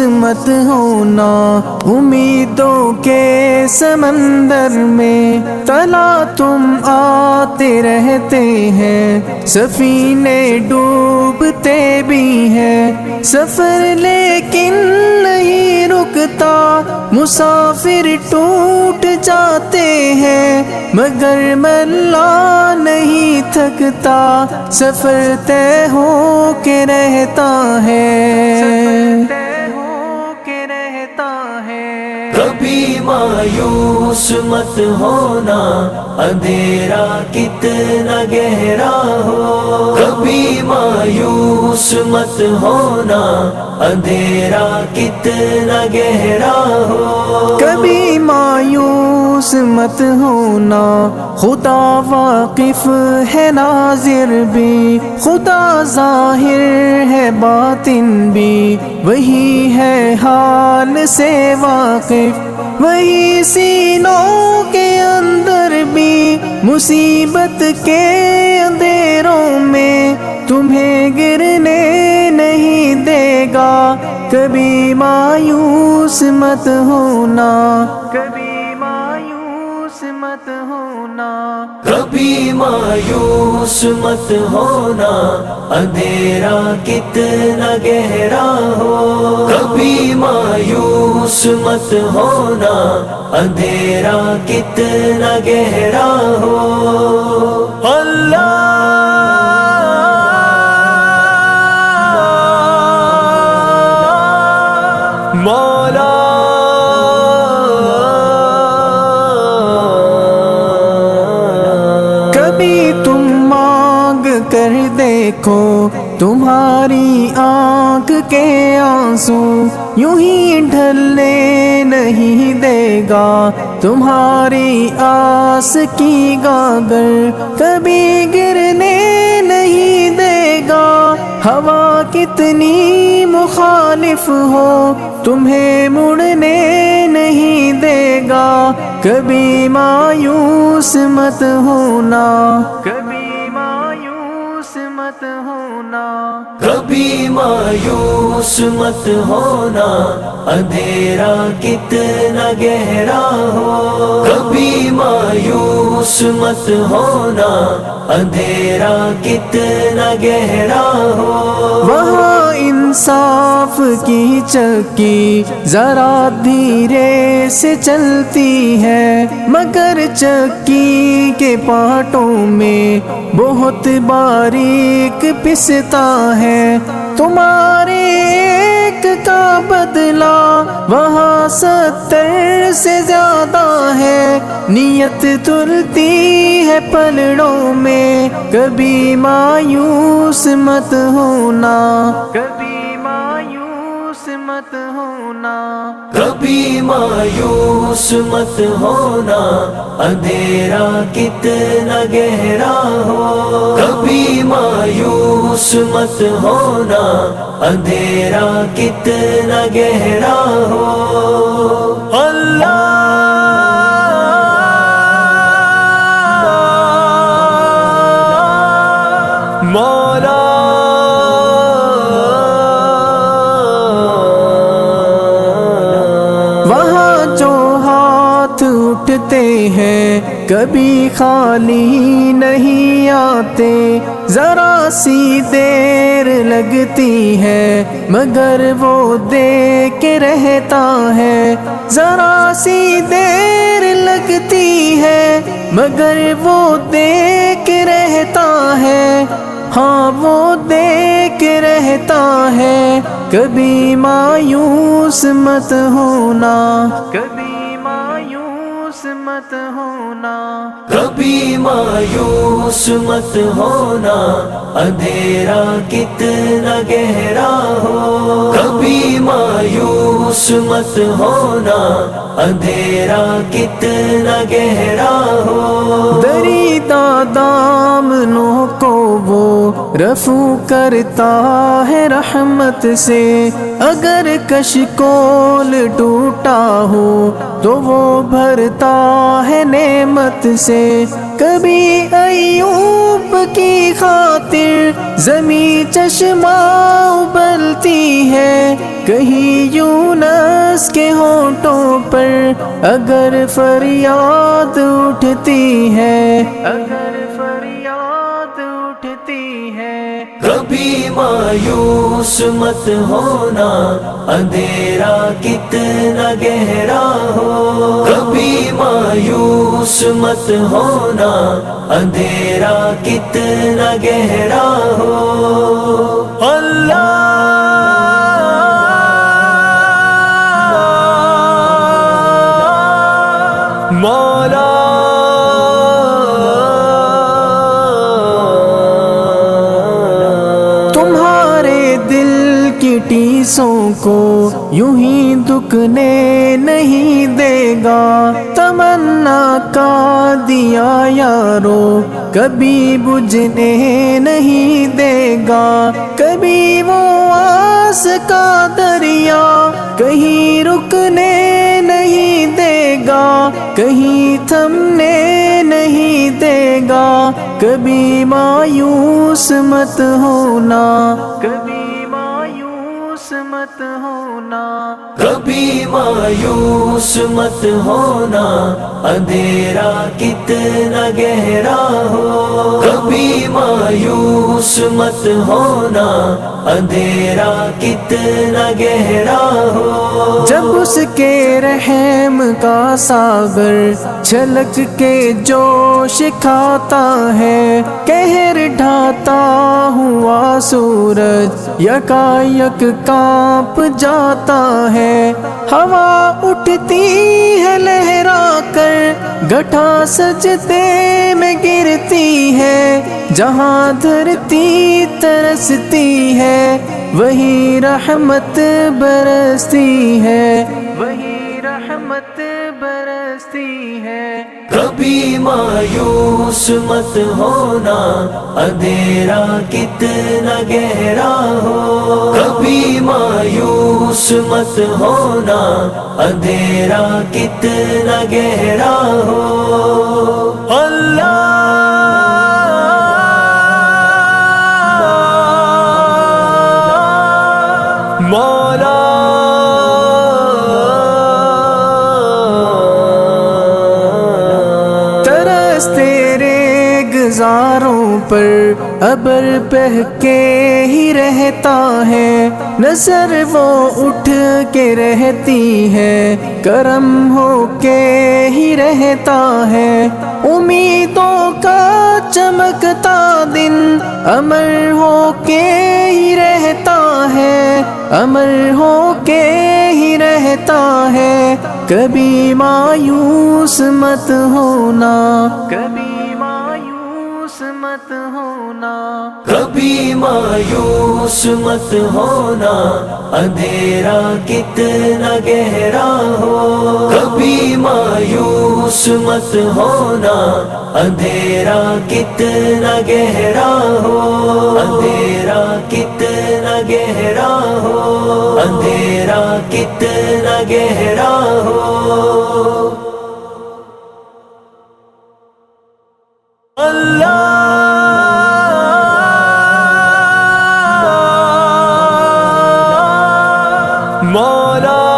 مت ہونا، امیدوں کے سمندر میں تلا تم آتے رہتے ہیں، سفینے ڈوبتے بھی ہیں، سفر لیکن نہیں رکتا، مسافر ٹوٹ جاتے ہیں، مگر ملا نہیں تھکتا، سفر طے ہو کے رہتا ہے۔ کبھی مایوس مت ہونا، اندھیرا کتنا گہرا ہو، کبھی مایوس مت ہونا، اندھیرا کتنا گہرا ہو، کبھی مایوس مت ہونا، خدا واقف ہے ناظر بھی، خدا ظاہر ہے باطن بھی، وہی ہے حال سے واقف، وہی سینوں کے اندر بھی، مصیبت کے اندھیروں میں تمہیں گرنے نہیں دے گا، کبھی مایوس مت ہونا، کبھی مایوس مت ہونا، کبھی مایوس مت ہونا، اندھیرا کتنا گہرا ہو، کبھی مایوس مت ہونا، اندھیرا کتنا گہرا ہو، اللہ مولا کبھی تم مانگ کر دیکھو، تمہاری آنکھ کے آنسو یوں ہی ڈھلنے نہیں دے گا، تمہاری آس کی گاگر کبھی گرنے نہیں دے گا، ہوا کتنی مخالف ہو تمہیں مڑنے نہیں دے گا، کبھی مایوس مت ہونا، کبھی مایوس مت ہونا، کبھی مایوس مت ہونا، اندھیرا کتنا گہرا ہو، کبھی مایوس مت ہونا، اندھیرا کتنا گہرا ہو، وہاں انصاف کی چکی ذرا دھیرے سے چلتی ہے، مگر چکی کے پارٹوں میں بہت باریک پستا ہے، تمہارے ایک کا بدلہ وہاں 70 سے زیادہ ہے، نیت تلتی ہے پلڑوں میں، کبھی مایوس مت ہونا، کبھی مایوس مت ہونا، کبھی مایوس مت ہونا، اندھیرا کتنا گہرا ہو، کبھی مایوس مت ہونا، اندھیرا کتنا گہرا ہو، اللہ مولا وہاں جو ہاتھ اٹھتے ہیں کبھی خالی نہیں آتے، ذرا سی دیر لگتی ہے مگر وہ دے کے رہتا ہے، ذرا سی دیر لگتی ہے مگر وہ دے کے رہتا ہے، ہاں وہ دے کے رہتا ہے، کبھی مایوس مت ہونا، کبھی مایوس مت ہونا، کبھی مایوس مت ہونا، اندھیرا کتنا گہرا ہو، کبھی مایوس مت ہونا، اندھیرا کتنا گہرا ہو، دریدہ دامنوں کو وہ رفو کرتا ہے رحمت سے، اگر کشکول ٹوٹا ہو تو وہ بھرتا ہے نعمت سے، کبھی ایوب کی خاطر زمین چشمہ ابلتی ہے، کہیں یونس کے ہونٹوں پر اگر فریاد اٹھتی ہے، اگر فریاد اٹھتی ہے۔ کبھی مایوس مت ہونا، اندھیرا کتنا گہرا ہو، کبھی مایوس مت ہونا، اندھیرا کتنا گہرا ہو۔ اللہ مولا تمہارے دل کی ٹیسوں کو یوں ہی دکنے نہیں دے گا، تمنا کا دیا یارو کبھی بجھنے نہیں دے گا، کبھی وہ آس کا دریا کہیں رکنے نہیں دے گا، کہیں تھمنے نہیں دے گا، کبھی مایوس مت ہونا، کبھی مایوس مت ہونا، کبھی مایوس مت ہونا، اندھیرا کتنا گہرا ہو، کبھی مایوس مت ہونا، اندھیرا کتنا گہرا ہو۔ جب اس کے رحم کا ساغر چھلک کے جوش کھاتا ہے، قہر ڈھاتا ہوا سورج یکایک کانپ جاتا ہے، ہوا اٹھتی ہے لہرا کر گٹھا سجدے میں گرتی ہے، جہاں دھرتی ترستی ہے وہی رحمت برستی ہے، وہی رحمت برستی ہے۔ کبھی مایوس مت ہونا، اندھیرا کتنا گہرا ہو، کبھی مایوس مت ہونا، اندھیرا کتنا گہرا ہو۔ اللہ مولا ترس تیرے گزاروں پر ابر بہہ کے ہی رہتا ہے، نظر وہ اٹھ کے رہتی ہے، کرم ہو کے ہی رہتا ہے، امیدوں کا چمکتا دن امر ہو کے ہی رہتا ہے، امر ہو کے ہی رہتا ہے، کبھی مایوس مت ہونا، کبھی مایوس مت ہونا، کبھی مایوس مت ہونا، اندھیرا کتنا گہرا ہو، کبھی مایوس مت ہونا، اندھیرا کتنا گہرا ہو، اندھیرا کتنا گہرا ہو، اندھیرا کتنا گہرا ہو۔ اللہ مولا